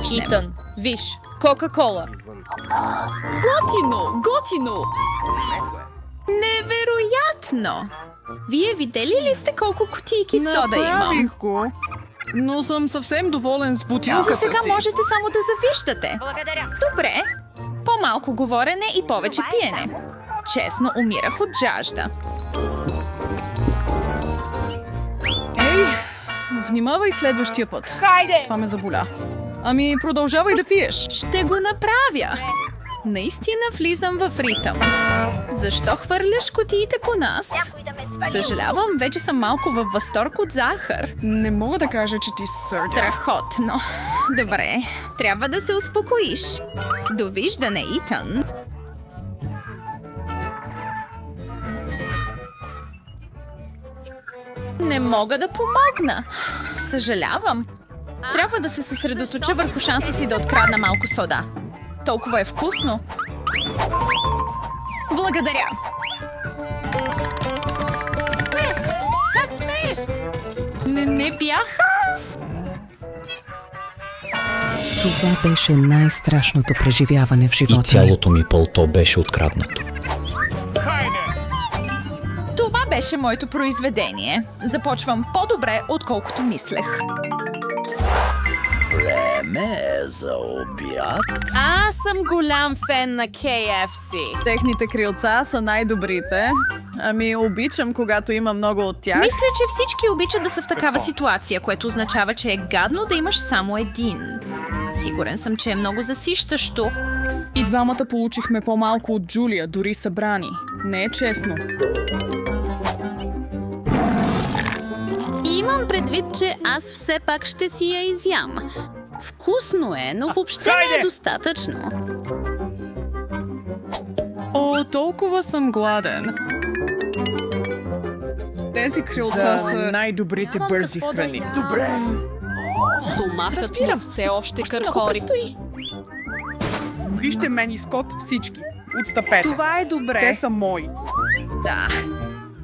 започнем. Итан, виж, Кока-кола. Готино, готино! Невероятно! Вие видели ли сте колко кутийки сода имам? Направих го, но съм съвсем доволен с За бутилката сега си. можете само да завиждате. Добре, по-малко говорене и повече пиене. Честно, умирах от жажда. Ей, внимавай следващия път. Хайде! Това ме заболя. Ами, продължавай да пиеш. Ще го направя. Наистина влизам в ритъм. Защо хвърляш кутиите по нас? Съжалявам, вече съм малко във възторг от захар. Не мога да кажа, че ти се сърдя. Страхотно. Добре, трябва да се успокоиш. Довиждане, Итан. Не мога да помогна. Съжалявам. Трябва да се съсредоточа върху шанса си да открадна малко сода. Толкова е вкусно. Благодаря. Не бях аз. Това беше най-страшното преживяване в И живота ми. цялото ми пълто беше откраднато. Това беше моето произведение. Започвам по-добре, отколкото мислех. Време е за обяд. Аз съм голям фен на KFC. Техните крилца са най-добрите. Ами, обичам, когато има много от тях. Мисля, че всички обичат да са в такава ситуация, което означава, че е гадно да имаш само един. Сигурен съм, че е много засищащо. И двамата получихме по-малко от Джулия, дори събрани. Не е честно. Имам предвид, че аз все пак ще си я изям. Вкусно е, но въобще не е достатъчно. О, толкова съм гладен. Тези крилца са най-добрите бързи храни. Добре. Стомахът му все още къркори. Вижте мен и Скот всички. Отстъпете. Това е добре. Те са мои. Да.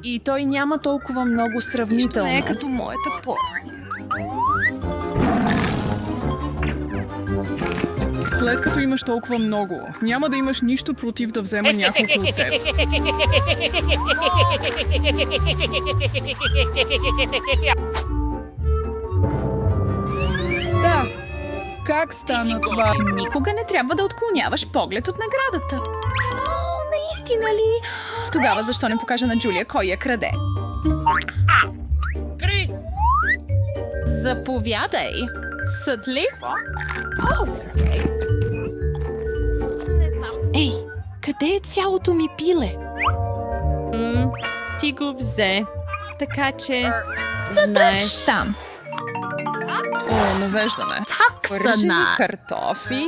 И той няма толкова много сравнително. Не е като моята порция. След като имаш толкова много, няма да имаш нищо против да взема няколко от теб. Да. Как стана това? Никога не трябва да отклоняваш поглед от наградата. О, наистина ли? Тогава защо не покажа на Джулия кой я краде? Крис! Заповядай. Съд ли? Ей, къде е цялото ми пиле? Ти го взе. Така че... Задръж там. О, навеждане. Пържени картофи.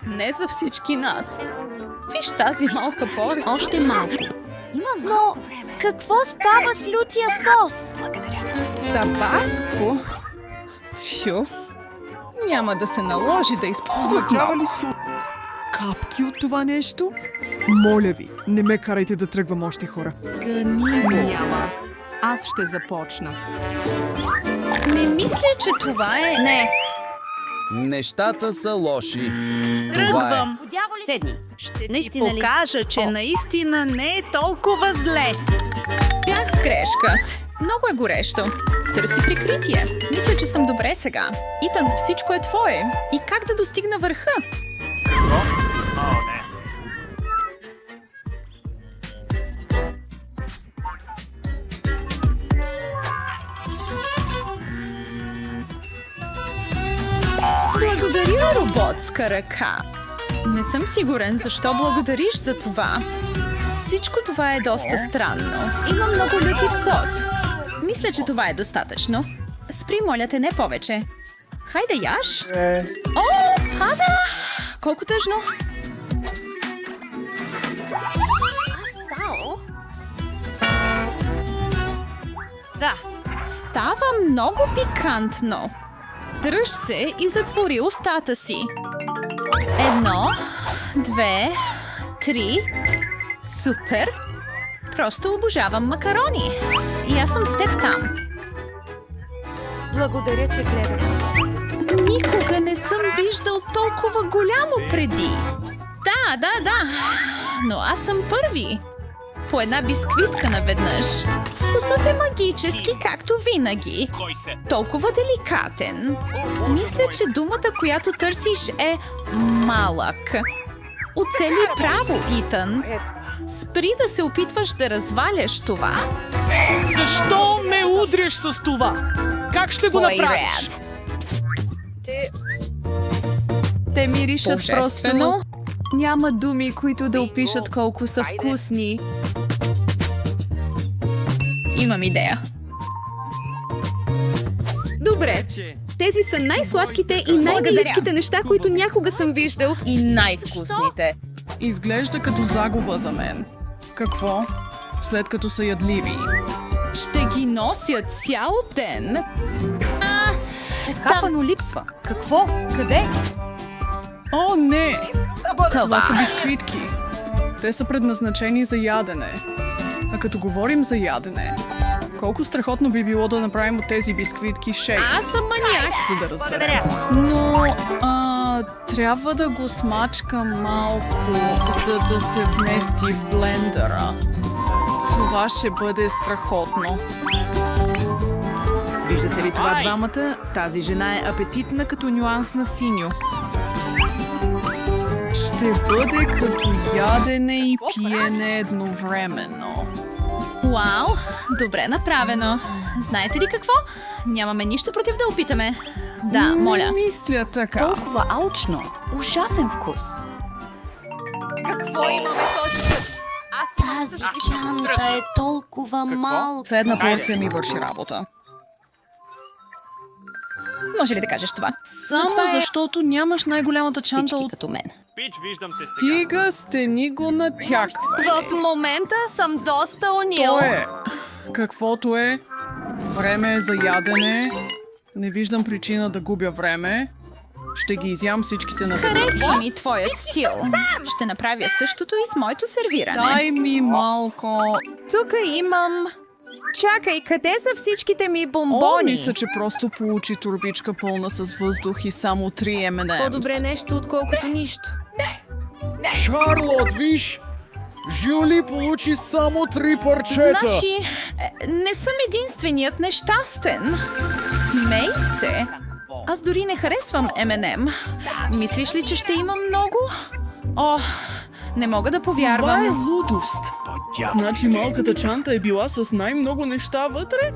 Не за всички нас. Виж тази малка порция. Още малко. Но какво става с лютия сос? Табаско? Фю. Няма да се наложи да използват много. Капки от това нещо? Моля ви, не ме карайте да тръгвам още, хора. Гъни го. Няма. Аз ще започна. Не мисля, че това е... Не. Нещата са лоши. Тръгвам. Седни. Ще Наистина ти ли? покажа, че наистина не е толкова зле. Бях в грешка. Много е горещо. Търси прикритие. Мисля, че съм добре сега. Итан, всичко е твое. И как да достигна върха? Благодаря, роботска ръка. Не съм сигурен защо благодариш за това. Всичко това е доста странно. Има много лютив сос. Мисля, че това е достатъчно. Спри, моля те, не повече. Хайде, яш. О, пада! Колко тъжно. Да. Става много пикантно. Дръж се и затвори устата си. 1, 2, 3. Супер! Просто обожавам макарони. И аз съм с теб там. Благодаря, че гледахте. Никога не съм виждал толкова голямо преди. Да. Но аз съм първи. По една бисквитка наведнъж. Вкусът е магически, както винаги. Толкова деликатен. Мисля, че думата, която търсиш е малък. Оцели право, Итан. Спри да се опитваш да разваляш това. Защо ме удряш с това? Как ще го Твой направиш? ред. Те миришат Божествено. просто. Няма думи, които да опишат колко са вкусни. Имам идея. Добре. Тези са най-сладките и най-миличките неща, които някога съм виждал. И най-вкусните. Изглежда като загуба за мен. Какво? След като са ядливи. Ще ги нося цял ден. Откапано липсва. Какво? Къде? О, не! Това Това. са бисквитки. Те са предназначени за ядене. А като говорим за ядене, колко страхотно би било да направим от тези бисквитки шейк, Аз съм маняк. за да разберем. Но, трябва да го смачкам малко, за да се вмести в блендъра. Това ще бъде страхотно. Виждате ли това двамата? Тази жена е апетитна като нюанс на синьо. Ще бъде като ядене и пиене едновременно. Вау, добре направено. Знаете ли какво? Нямаме нищо против да опитаме. Да, моля. Не мисля така. Толкова алчно. Ужасен вкус. Тази чанта е толкова малка. За една порция ми върши работа. Може ли да кажеш това? Само защото нямаш най-голямата чанта от... като мен. Стига сте ни го натяква. В момента съм доста унил. То е. Каквото е. Време е за ядене. Не виждам причина да губя време. Ще ги изям всичките на Харесва ми твоят стил. Ще направя същото и с моето сервиране. Дай ми малко. Тук имам... Чакай, къде са всичките ми О, бомбони? мисля, че просто получи турбичка пълна с въздух и само 3 M&M's. По-добре нещо, отколкото нищо. Шарлот, виж! Жюли получи само 3 парчета. Значи, не съм единственият нещастен. Смей се. Аз дори не харесвам M&M. Мислиш ли, че ще има много? О, не мога да Това е повярвам. лудост. Значи малката чанта е била с най-много неща вътре?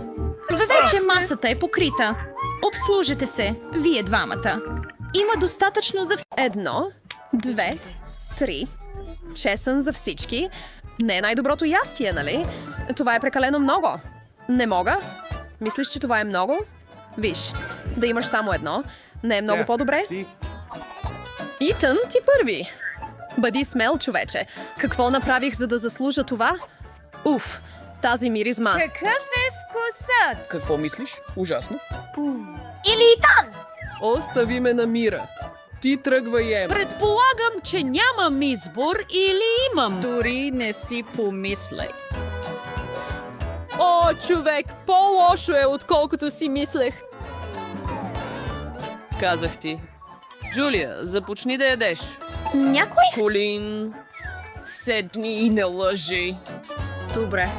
Вече масата е покрита. Обслужете се, вие двамата. Има достатъчно за 1, 2, 3. Чесън за всички. Не е най-доброто ястие, нали? Това е прекалено много. Не мога. Мислиш, че това е много? Виж, да имаш само едно. Не е много по-добре? Итан, ти първи. Бъди смел, човече. Какво направих, за да заслужа това? Уф, тази миризма. Какъв е вкусът? Какво мислиш? Ужасно. Или Итан! Остави ме на мира. Ти тръгвай, Ем. Предполагам, че нямам избор или имам. Дори не си помисляй. О, човек, по-лошо е, отколкото си мислех. Казах ти. Джулия, започни да ядеш. Някой? Колин, седни и не лъжи. Добре.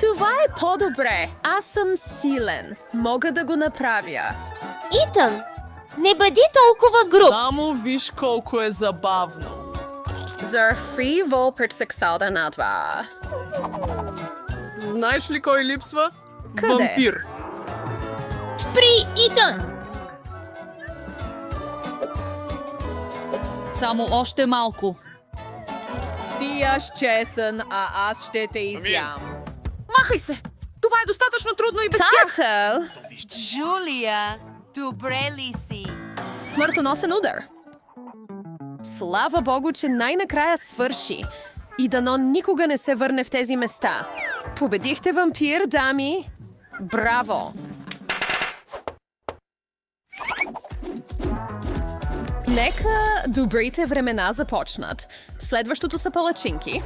Това е по-добре. Аз съм силен. Мога да го направя. Итан, не бъди толкова груб. Само виж колко е забавно. За фривол пред сексалда на това. Знаеш ли кой липсва? Къде? Вампир. Спри, Итан! Само още малко. Ти яш чесън, а аз ще те изям. Махай се! Това е достатъчно трудно и без тях! Джулия, добре ли си? Смъртоносен удар. Слава Богу, че най-накрая свърши. И дано никога не се върне в тези места. Победихте вампир, дами! Браво! Нека добрите времена започнат. Следващото са палачинки.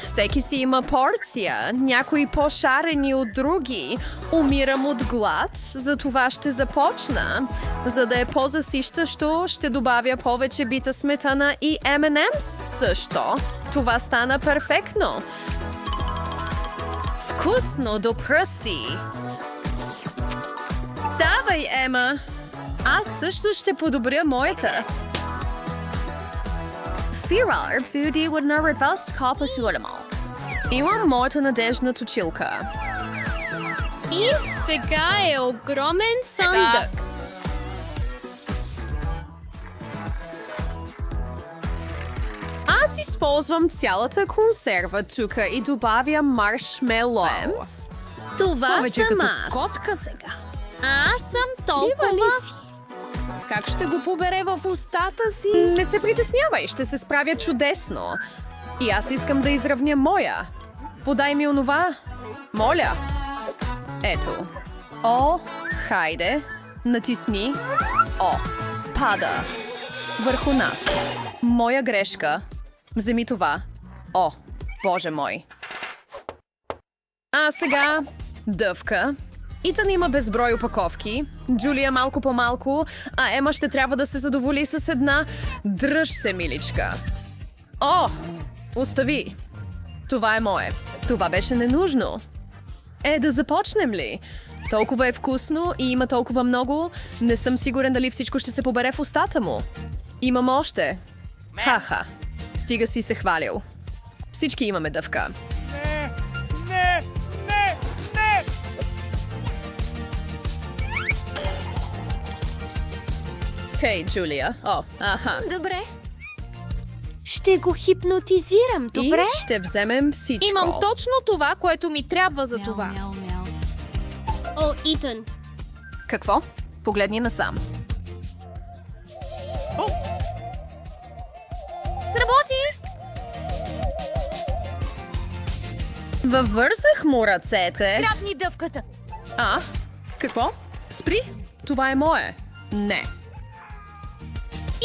Всеки си има порция, някои по-шарени от други. Умирам от глад, затова ще започна. За да е по-засищащо, ще добавя повече бита сметана и M&M's също. Това стана перфектно. Вкусно до пръсти. Давай, Ема. Аз също ще подобря моята. Фирар, Фюди would not вас копа сюлемал. Имам моята надежна точилка. И сега е огромен съндък. Аз използвам цялата консерва тук и добавя маршмелоу. Това съм аз. Котка сега. Аз съм толкова... Как ще го побере в устата си? Не се притеснявай, ще се справя чудесно. И аз искам да изравня моя. Подай ми онова. Моля. Ето. О, хайде. Натисни. О, пада. Върху нас. Моя грешка. Вземи това. О, Боже мой. А сега дъвка. Итан има безброй опаковки, Джулия малко по-малко, а Ема ще трябва да се задоволи с една. Дръж се, миличка. О, остави. Това е мое. Това беше ненужно. Да започнем ли? Толкова е вкусно и има толкова много. Не съм сигурен дали всичко ще се побере в устата му. Имам още. Ха-ха. Стига си се хвалил. Всички имаме дъвка. Хей, Джулия. О, аха. Добре. Ще го хипнотизирам, добре? И ще вземем всичко. Имам точно това, което ми трябва за това. О, Итан. Какво? Погледни насам. Сработи! Въвързах му ръцете. Трапни дъвката. А? Какво? Спри. Това е мое. Не.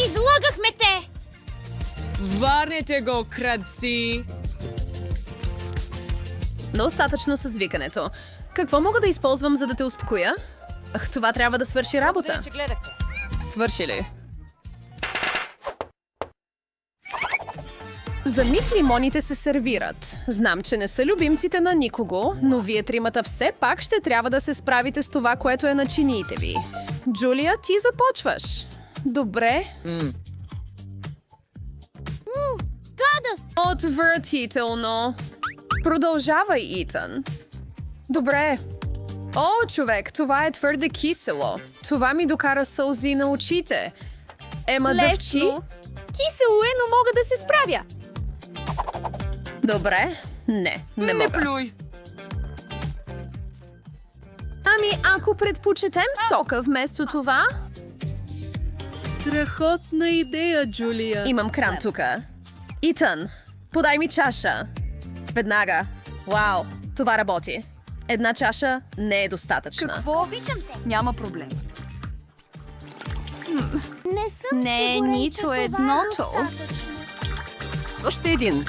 Излагахме те! Върнете го, крадци! Достатъчно с викането. Какво мога да използвам, за да те успокоя? Това трябва да свърши работа. Свърши ли? За миг лимоните се сервират. Знам, че не са любимците на никого, но вие тримата все пак ще трябва да се справите с това, което е на чиниите ви. Джулия, ти започваш. Добре. Гадост! Отвратително. Продължавай, Итан. Добре. О, човек, това е твърде кисело. Това ми докара сълзи на очите. Ема дъвчи? Кисело е, но мога да се справя. Добре. Не мога. плюй! Ами, ако предпочетем сока вместо това? Страхотна идея, Джулия. Имам кран тука. Итан, подай ми чаша. Веднага. Вау, това работи. Една чаша не е достатъчна. Какво? Обичам те. Няма проблем. Не съм Не е сигурен, нито че това е едното. достатъчно. Още един.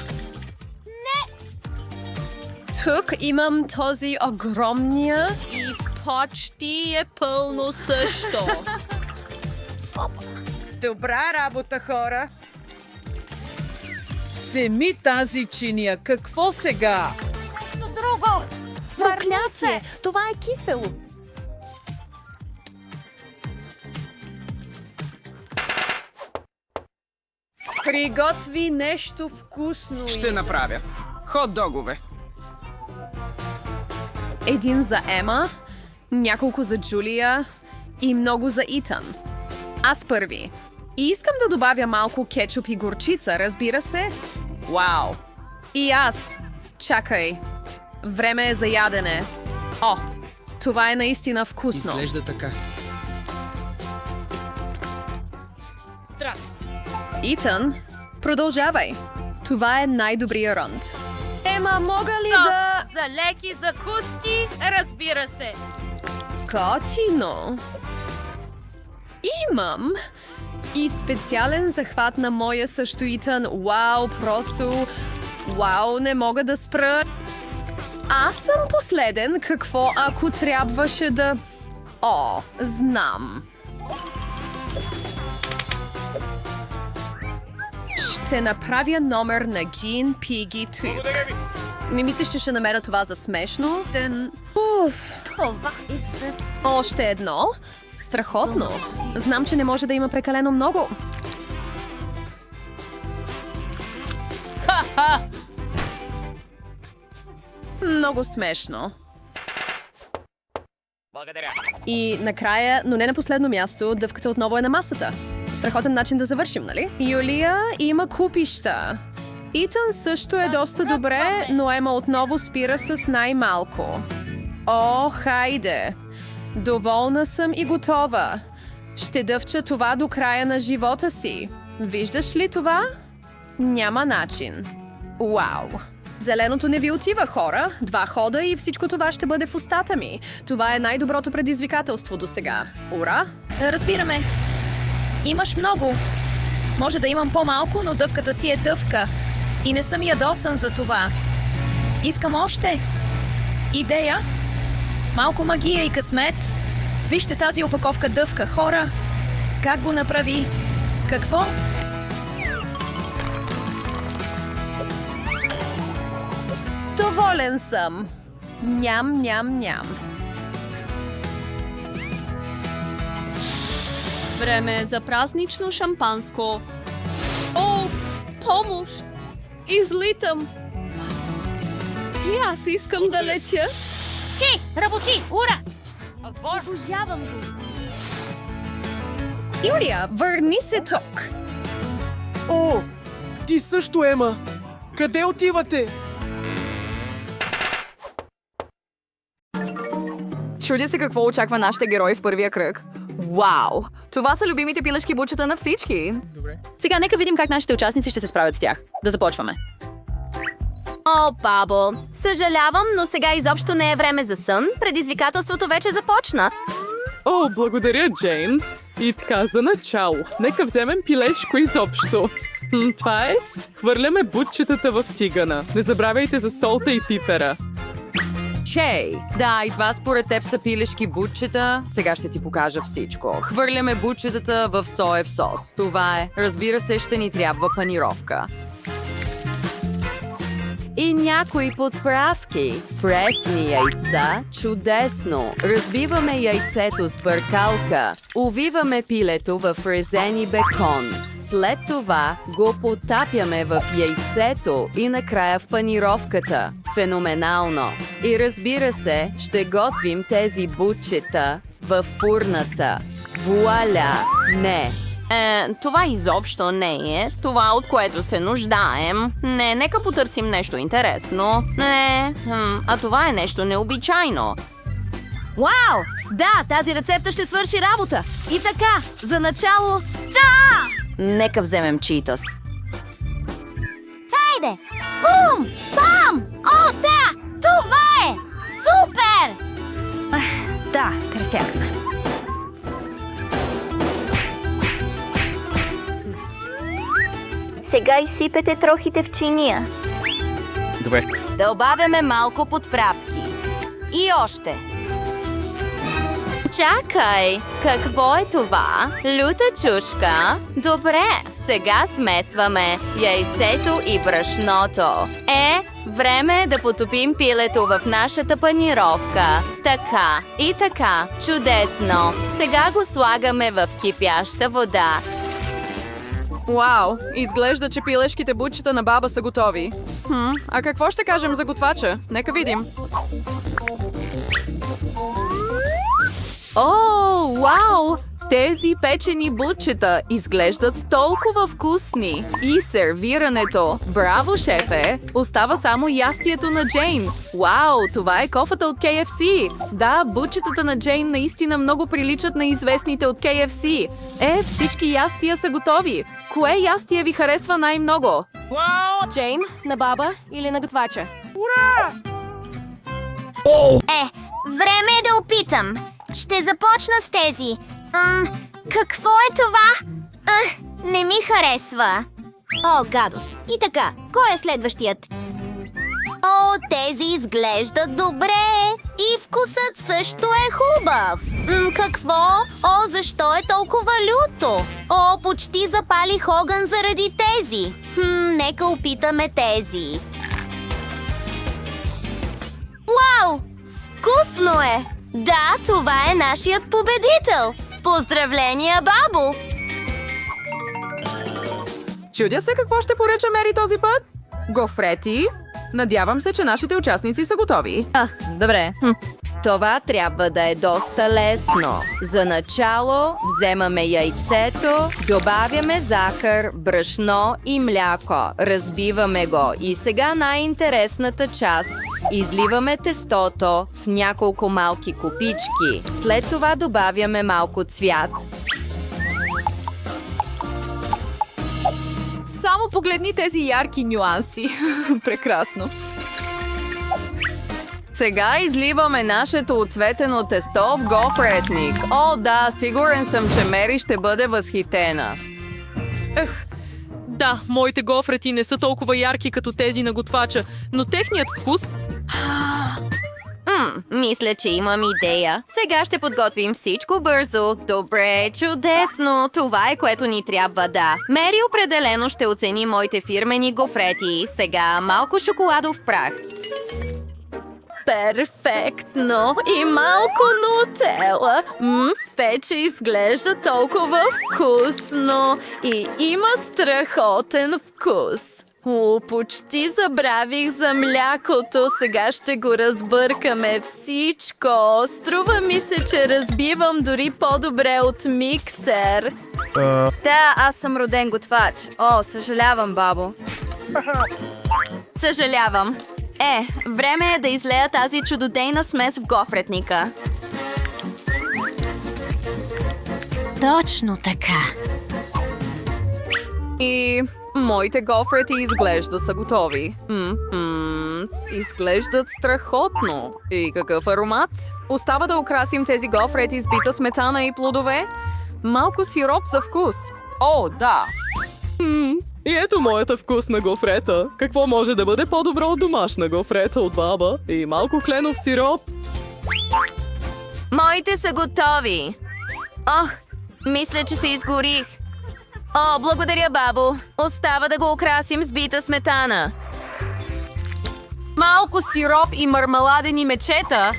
Тук имам този огромния и почти е пълно също. Добра работа, хора! Семи тази чиния, какво сега? Друго! Проклятие! Това е кисело. Приготви нещо вкусно. Ще направя. Хот-догове. Един за Ема, няколко за Джулия и много за Итан. Аз първи. И искам да добавя малко кетчуп и горчица, разбира се. Вау! И аз. Чакай. Време е за ядене. О, това е наистина вкусно. Изглежда така. Итан, продължавай. Това е най-добрия рунд. Ема, мога ли да... За леки закуски, разбира се. Готино. Имам И специален захват на моя също Итан. Вау, просто... Вау, не мога да спра. Аз съм последен. Какво ако трябваше да... О, знам. Ще направя номер на Джин Пиги Тук. Не мислиш, че ще намеря това за смешно? Уф. Това е съд. Още едно? Страхотно. Знам, че не може да има прекалено много. Ха-ха! Много смешно. Благодаря. И накрая, но не на последно място, дъвката отново е на масата. Страхотен начин да завършим, нали? Юлия има купища. Итан също е доста добре, но Ема отново спира с най-малко. О, хайде! Доволна съм и готова. Ще дъвча това до края на живота си. Виждаш ли това? Няма начин. Вау! Зеленото не ви отива, хора. 2 хода и всичко това ще бъде в устата ми. Това е най-доброто предизвикателство до сега. Ура! Разбираме. Имаш много. Може да имам по-малко, но дъвката си е дъвка. И не съм ядосан за това. Искам още. Идея? Малко магия и късмет. Вижте тази опаковка дъвка, хора. Как го направи? Какво? Доволен съм. Ням, ням, ням. Време за празнично шампанско. О, помощ! Излитам. И аз искам да летя. Хей, работи! Ура! Обожавам го. Юлия, върни се тук. О, ти също, Ема. Къде отивате? Чудя се какво очаква нашите герои в първия кръг. Вау! Това са любимите пилешки бучета на всички. Добре. Сега нека видим как нашите участници ще се справят с тях. Да започваме. О, бабо, съжалявам, но сега изобщо не е време за сън. Предизвикателството вече започна. О, благодаря, Джейн. И така, за начало, нека вземем пилешко изобщо. Това е. Хвърляме бутчетата в тигана. Не забравяйте за солта и пипера. Чей! Да, и това според теб са пилешки бутчета. Сега ще ти покажа всичко. Хвърляме бутчетата в соев сос. Това е. Разбира се, ще ни трябва панировка. И някои подправки. Пресни яйца. Чудесно! Разбиваме яйцето с бъркалка. Увиваме пилето в резени бекон. След това го потапяме в яйцето и накрая в панировката. Феноменално! И разбира се, ще готвим тези бутчета в фурната. Вуаля! Не! Това изобщо не е това, от което се нуждаем. Не, нека потърсим нещо интересно. Не, а това е нещо необичайно. Вау! Да, тази рецепта ще свърши работа. И така, за начало... Да! Нека вземем читос. Хайде! Бум! Бам! О, да! Това е! Супер! Да, перфектно. Сега изсипете трохите в чиния. Добре. Добавяме малко подправки. И още. Чакай, какво е това? Люта чушка? Добре, сега смесваме яйцето и брашното. Време е да потопим пилето в нашата панировка. Така и така, чудесно. Сега го слагаме в кипяща вода. Вау! Изглежда, че пилешките бутчета на баба са готови. А какво ще кажем за готвача? Нека видим. О, вау! Тези печени бутчета изглеждат толкова вкусни. И сервирането. Браво, шефе! Остава само ястието на Джейн. Вау, това е кофата от KFC. Да, бутчетата на Джейн наистина много приличат на известните от KFC. Всички ястия са готови. Кое ястие ви харесва най-много? Джейн, на баба или на готвача? Време е да опитам. Ще започна с тези. Какво е това? Не ми харесва. О, гадост. И така, кой е следващият? О, тези изглеждат добре. И вкусът също е хубав. Какво? О, защо е толкова люто? О, почти запалих огън заради тези. Нека опитаме тези. Вау! Вкусно е! Да, това е нашият победител! Поздравления, бабо! Чудя се какво ще поръча Мери този път. Гофрети. Надявам се, че нашите участници са готови. Добре. Това трябва да е доста лесно. За начало вземаме яйцето, добавяме захар, брашно и мляко. Разбиваме го. И сега най-интересната част. Изливаме тестото в няколко малки купички. След това добавяме малко цвят. Само погледни тези ярки нюанси. Прекрасно. Сега изливаме нашето оцветено тесто в гофретник. О, да, сигурен съм, че Мери ще бъде възхитена. Да, моите гофрети не са толкова ярки като тези на готвача, но техният вкус... Мисля, че имам идея. Сега ще подготвим всичко бързо. Добре, чудесно. Това е което ни трябва, да. Мери определено ще оцени моите фирмени гофрети. Сега малко шоколадов прах. Перфектно! И малко нутела. Вече изглежда толкова вкусно. И има страхотен вкус. Почти забравих за млякото. Сега ще го разбъркаме всичко. Струва ми се, че разбивам дори по-добре от миксер. Да, аз съм роден готвач. О, съжалявам, бабо. Съжалявам. Време е да излея тази чудодейна смес в гофретника. Точно така. И моите гофрети изглежда са готови. Изглеждат страхотно. И какъв аромат? Остава да украсим тези гофрети с бита сметана и плодове. Малко сироп за вкус. О, да! И ето моята вкусна гофрета. Какво може да бъде по-добро от домашна гофрета от баба? И малко кленов сироп. Моите са готови. Ох, мисля, че се изгорих. О, благодаря, бабо. Остава да го украсим с бита сметана. Малко сироп и мармеладени мечета.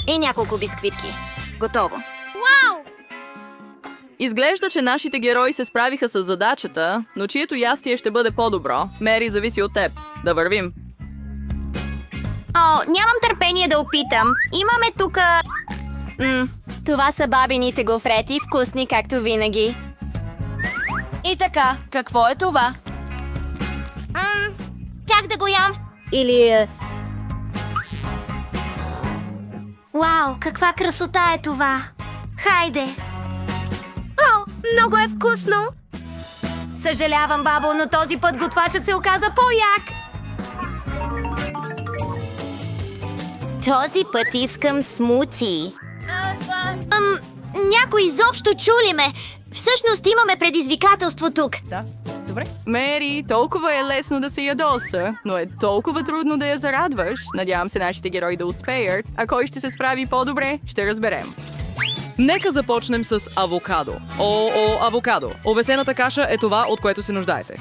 И няколко бисквитки. Готово. Изглежда, че нашите герои се справиха с задачата, но чието ястие ще бъде по-добро. Мери, зависи от теб. Да вървим. О, нямам търпение да опитам. Имаме тук... това са бабините гофрети, вкусни както винаги. И така, какво е това? Как да го ям? Или... Вау, каква красота е това! Хайде! О, много е вкусно! Съжалявам, бабо, но този път готвачът се оказа по-як! Този път искам смути. Някой изобщо чули ме! Всъщност имаме предизвикателство тук. Да, добре. Мери, толкова е лесно да се ядоса, но е толкова трудно да я зарадваш. Надявам се нашите герои да успеят, а кой ще се справи по-добре, ще разберем. Нека започнем с авокадо. Авокадо. Овесената каша е това, от което се нуждаете.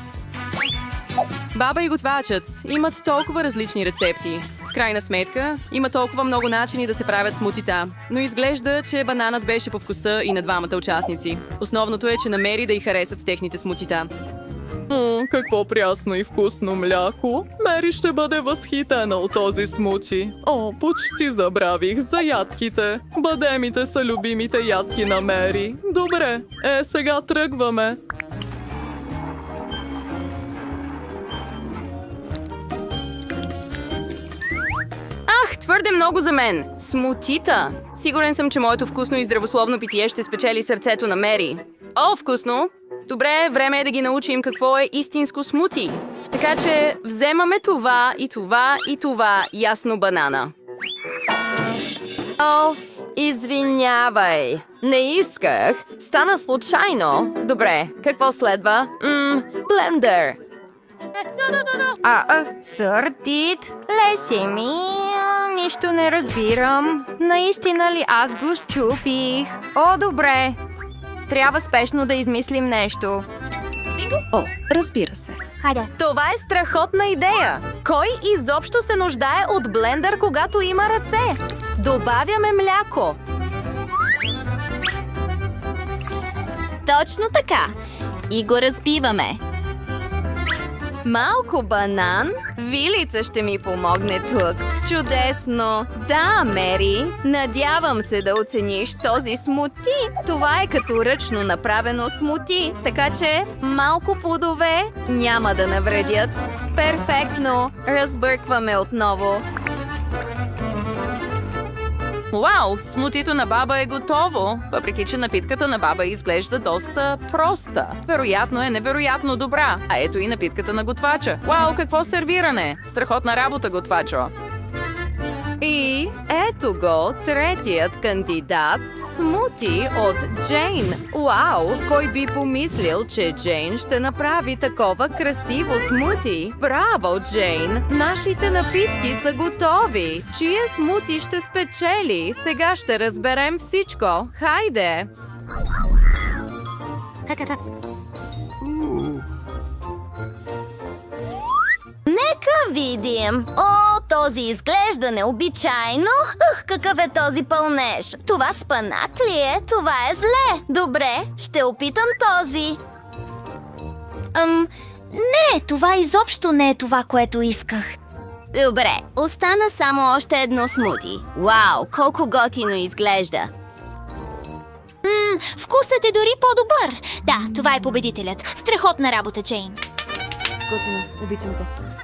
Баба и готвачът имат толкова различни рецепти. В крайна сметка, има толкова много начини да се правят смутита, но изглежда, че бананът беше по вкуса и на двамата участници. Основното е, че намери да й харесат техните смутита. Какво прясно и вкусно мляко. Мери ще бъде възхитена от този смути. О, почти забравих за ядките. Бадемите са любимите ядки на Мери. Добре, сега тръгваме. Твърде много за мен. Смутита. Сигурен съм, че моето вкусно и здравословно питие ще спечели сърцето на Мери. О, вкусно! Добре, време е да ги научим какво е истинско смути. Така че вземаме това и това и това ясно банана. О, Извинявай. Не исках. Стана случайно. Добре, какво следва? Блендър. Сърдит, леси ми, нищо не разбирам. Наистина ли аз го счупих? О, добре. Трябва спешно да измислим нещо. О, разбира се. Хайде. Това е страхотна идея! Кой изобщо се нуждае от блендър, когато има ръце? Добавяме мляко. Точно така. И го разбиваме. Малко банан. Вилица ще ми помогне тук. Чудесно! Да, Мери, надявам се да оцениш този смути. Това е като ръчно направено смути, така че малко плодове няма да навредят. Перфектно! Разбъркваме отново. Вау, смутито на баба е готово, въпреки че напитката на баба изглежда доста проста. Вероятно е невероятно добра. А ето и напитката на готвача. Вау, какво сервиране! Страхотна работа, готвачо! И ето го, третият кандидат – смути от Джейн. Вау, кой би помислил, че Джейн ще направи такова красиво смути? Браво, Джейн! Нашите напитки са готови. Чия смути ще спечели? Сега ще разберем всичко. Хайде! Нека видим. О, този изглежда необичайно. Какъв е този пълнеж? Това спанак ли е? Това е зле. Добре, ще опитам този. Не, това изобщо не е това, което исках. Добре, остана само още едно смути. Вау, колко готино изглежда. Вкусът е дори по-добър. Да, това е победителят. Страхотна работа, Джейн. Готино, обичам те.